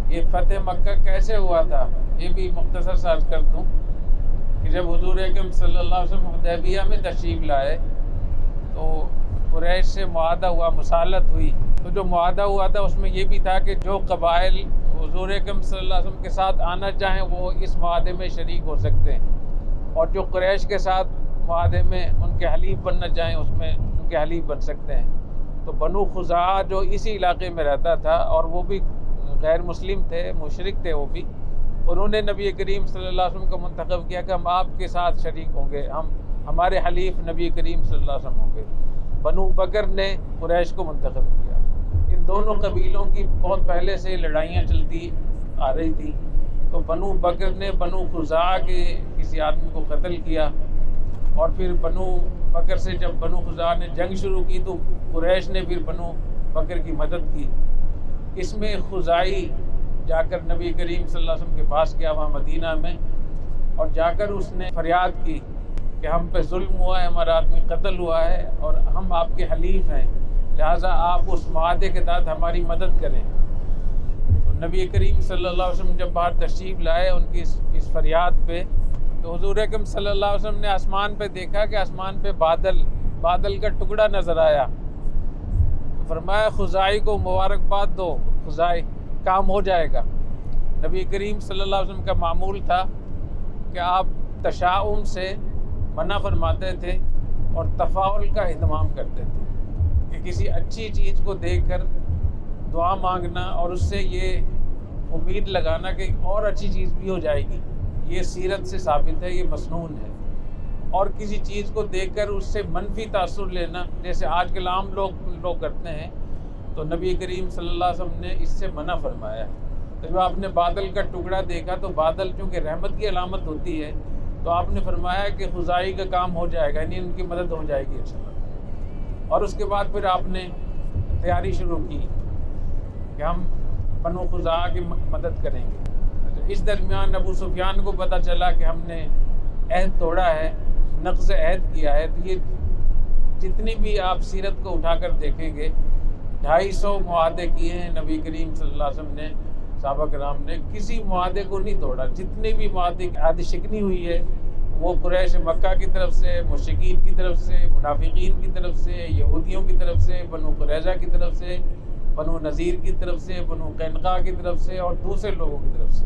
یہ فتح مکہ کیسے ہوا تھا یہ بھی مختصر سا عرض کر دوں کہ جب حضور اکرم صلی اللہ علیہ وسلم حدیبیہ میں تشریف لائے تو قریش سے معاہدہ ہوا، مصالحت ہوئی. تو جو معاہدہ ہوا تھا اس میں یہ بھی تھا کہ جو قبائل حضور اکرم صلی اللہ علیہ وسلم کے ساتھ آنا چاہیں وہ اس معاہدے میں شریک ہو سکتے ہیں، اور جو قریش کے ساتھ معاہدے میں ان کے حلیف بننا چاہیں اس میں ان کے حلیف بن سکتے ہیں. تو بنو خزاعہ جو اسی علاقے میں رہتا تھا اور وہ بھی غیر مسلم تھے، مشرک تھے، وہ بھی انہوں نے نبی کریم صلی اللہ علیہ وسلم کو منتخب کیا کہ ہم آپ کے ساتھ شریک ہوں گے، ہمارے حلیف نبی کریم صلی اللہ علیہ وسلم ہوں گے. بنو بکر نے قریش کو منتخب کیا. ان دونوں قبیلوں کی بہت پہلے سے لڑائیاں چلتی آ رہی تھی. تو بنو بکر نے بنو خزاعہ کے کسی آدمی کو قتل کیا، اور پھر بنو بکر سے جب بنو خزاعہ نے جنگ شروع کی تو قریش نے پھر بنو بکر کی مدد کی. اس میں خزاعی جا کر نبی کریم صلی اللہ علیہ وسلم کے پاس گیا وہاں مدینہ میں، اور جا کر اس نے فریاد کی کہ ہم پہ ظلم ہوا ہے، ہمارا آدمی قتل ہوا ہے اور ہم آپ کے حلیف ہیں، لہٰذا آپ اس معاہدے کے تحت ہماری مدد کریں. تو نبی کریم صلی اللہ علیہ وسلم جب باہر تشریف لائے ان کی اس فریاد پہ، تو حضور اکرم صلی اللہ علیہ وسلم نے آسمان پہ دیکھا کہ آسمان پہ بادل کا ٹکڑا نظر آیا. تو فرمایا خزاعی کو مبارکباد دو، خزاعی کام ہو جائے گا. نبی کریم صلی اللہ علیہ وسلم کا معمول تھا کہ آپ تشاؤم سے منع فرماتے تھے اور تفاعل کا اہتمام کرتے تھے کہ کسی اچھی چیز کو دیکھ کر دعا مانگنا اور اس سے یہ امید لگانا کہ اور اچھی چیز بھی ہو جائے گی، یہ سیرت سے ثابت ہے، یہ مسنون ہے. اور کسی چیز کو دیکھ کر اس سے منفی تاثر لینا جیسے آج کل عام لوگ کرتے ہیں، تو نبی کریم صلی اللہ علیہ وسلم نے اس سے منع فرمایا. تو جب آپ نے بادل کا ٹکڑا دیکھا تو بادل چونکہ رحمت کی علامت ہوتی ہے، تو آپ نے فرمایا کہ خزاعی کا کام ہو جائے گا، یعنی ان کی مدد ہو جائے گی انشاءاللہ. اور اس کے بعد پھر آپ نے تیاری شروع کی کہ ہم بنو خزاعہ کی مدد کریں گے. اس درمیان ابو سفیان کو پتہ چلا کہ ہم نے عہد توڑا ہے، نقض عہد کیا ہے. تو یہ جتنی بھی آپ سیرت کو اٹھا کر دیکھیں گے 250 معاہدے کیے ہیں نبی کریم صلی اللہ علیہ وسلم نے، صحابہ کرام نے کسی معاہدے کو نہیں توڑا. جتنے بھی معاہدے کی عہد شکنی ہوئی ہے وہ قریش مکہ کی طرف سے، مشرکین کی طرف سے، منافقین کی طرف سے، یہودیوں کی طرف سے، بنو قریظہ کی طرف سے، بنو نذیر کی طرف سے، بنو قینقاع کی طرف سے اور دوسرے لوگوں کی طرف سے.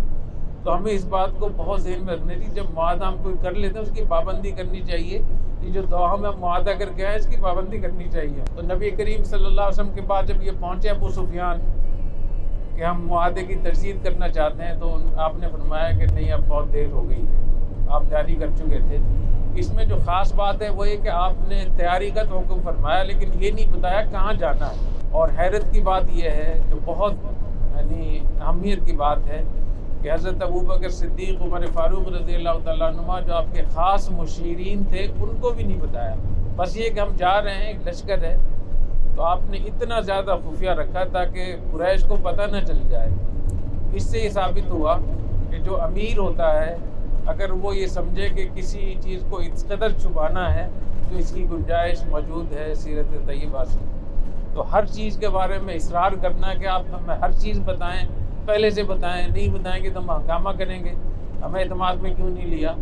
تو ہمیں اس بات کو بہت ذہن میں رکھنا چاہیے، جب معاہدہ ہم کوئی کر لیتے ہیں اس کی پابندی کرنی چاہیے. یہ جو دوحہ میں معاہدہ کر کے آئے اس کی پابندی کرنی چاہیے. تو نبی کریم صلی اللہ علیہ وسلم کے پاس جب یہ پہنچے ابو سفیان کہ ہم معاہدے کی تجدید کرنا چاہتے ہیں، تو آپ نے فرمایا کہ نہیں اب بہت دیر ہو گئی ہے، آپ تیاری کر چکے تھے. اس میں جو خاص بات ہے وہ یہ کہ آپ نے تیاری کا تو حکم فرمایا لیکن یہ نہیں بتایا کہاں جانا ہے. اور حیرت کی بات یہ ہے جو بہت یعنی اہمیت کی بات ہے کہ حضرت ابوبکر صدیق، عمر فاروق رضی اللہ تعالیٰ عنہ جو آپ کے خاص مشیرین تھے ان کو بھی نہیں بتایا. بس یہ کہ ہم جا رہے ہیں، ایک لشکر ہے. تو آپ نے اتنا زیادہ خفیہ رکھا تاکہ قریش کو پتہ نہ چل جائے. اس سے یہ ثابت ہوا کہ جو امیر ہوتا ہے اگر وہ یہ سمجھے کہ کسی چیز کو اس قدر چھپانا ہے تو اس کی گنجائش موجود ہے سیرت طیبہ سے. تو ہر چیز کے بارے میں اصرار کرنا کہ آپ ہمیں ہر چیز بتائیں، پہلے سے بتائیں، نہیں بتائیں گے تو ہم ہنگامہ کریں گے، ہمیں اعتماد میں کیوں نہیں لیا.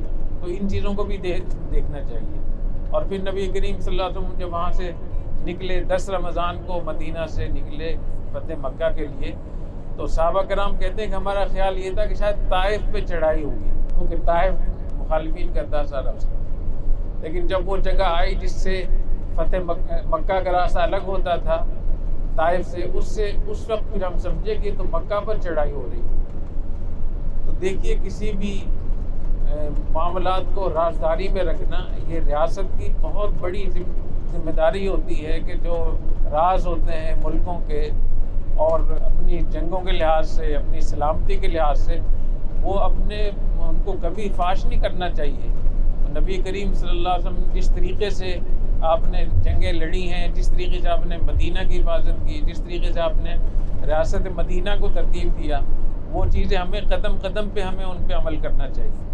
تو ان چیزوں کو بھی دیکھنا چاہیے. اور پھر نبی کریم صلی اللہ علیہ وسلم جب وہاں سے نکلے 10 رمضان کو مدینہ سے نکلے فتح مکہ کے لیے، تو صحابہ کرام کہتے ہیں کہ ہمارا خیال یہ تھا کہ شاید طائف پہ چڑھائی ہوگی کیونکہ طائف مخالفین کا تھا سارا اس کا. لیکن جب وہ جگہ آئی جس سے فتح مکہ کا راستہ الگ ہوتا تھا طائف سے، اس وقت پھر ہم سمجھے کہ تو مکہ پر چڑھائی ہو رہی. تو دیکھیے کسی بھی معاملات کو رازداری میں رکھنا یہ ریاست کی بہت بڑی ذمہ داری ہوتی ہے کہ جو راز ہوتے ہیں ملکوں کے اور اپنی جنگوں کے لحاظ سے، اپنی سلامتی کے لحاظ سے، وہ ان کو کبھی فاش نہیں کرنا چاہیے. نبی کریم صلی اللہ علیہ وسلم جس طریقے سے آپ نے جنگیں لڑی ہیں، جس طریقے سے آپ نے مدینہ کی حفاظت کی، جس طریقے سے آپ نے ریاست مدینہ کو ترتیب دیا، وہ چیزیں ہمیں قدم قدم پہ ہمیں ان پہ عمل کرنا چاہیے.